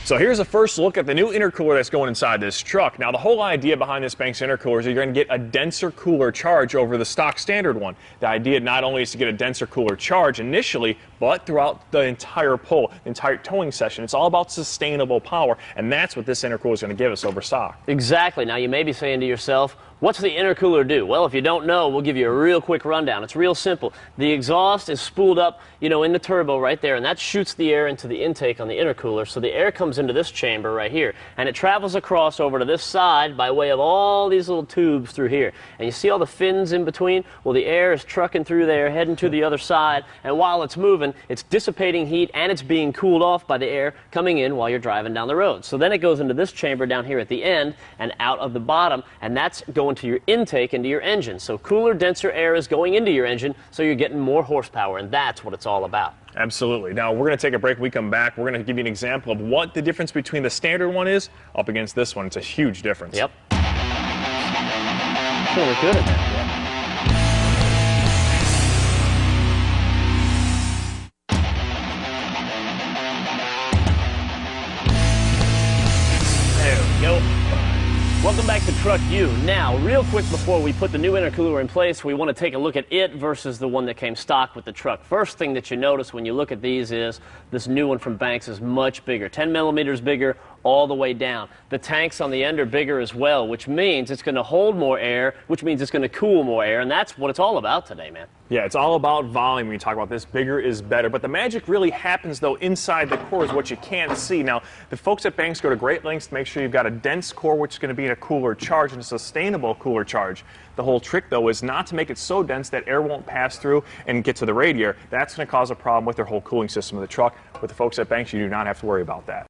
So here's a first look at the new intercooler that's going inside this truck. Now the whole idea behind this Banks intercooler is you're going to get a denser cooler charge over the stock standard one. The idea not only is to get a denser cooler charge initially, but throughout the entire pull, the entire towing session. It's all about sustainable power, and that's what this intercooler is going to give us over stock. Exactly. Now you may be saying to yourself, what's the intercooler do? Well, if you don't know, we'll give you a real quick rundown. It's real simple. The exhaust is spooled up, in the turbo right there, and that shoots the air into the intake on the intercooler. So the air comes into this chamber right here, and it travels across over to this side by way of all these little tubes through here. And you see all the fins in between? Well, the air is trucking through there, heading to the other side, and while it's moving, it's dissipating heat, and it's being cooled off by the air coming in while you're driving down the road. So then it goes into this chamber down here at the end and out of the bottom, and that's going to your intake into your engine. So cooler, denser air is going into your engine, so you're getting more horsepower, and that's what it's all about. Absolutely. Now we're going to take a break. When we come back, we're going to give you an example of what the difference between the standard one is up against this one. It's a huge difference. Yep. Really good at that. Welcome back to Truck U. Now, real quick before we put the new intercooler in place, we want to take a look at it versus the one that came stock with the truck. First thing that you notice when you look at these is this new one from Banks is much bigger, 10 millimeters bigger all the way down. The tanks on the end are bigger as well, which means it's going to hold more air, which means it's going to cool more air, and that's what it's all about today, man. Yeah, it's all about volume when you talk about this. Bigger is better. But the magic really happens, though, inside the core is what you can't see. Now, the folks at Banks go to great lengths to make sure you've got a dense core, which is going to be in a cooler charge and a sustainable cooler charge. The whole trick, though, is not to make it so dense that air won't pass through and get to the radiator. That's going to cause a problem with their whole cooling system of the truck. With the folks at Banks, you do not have to worry about that.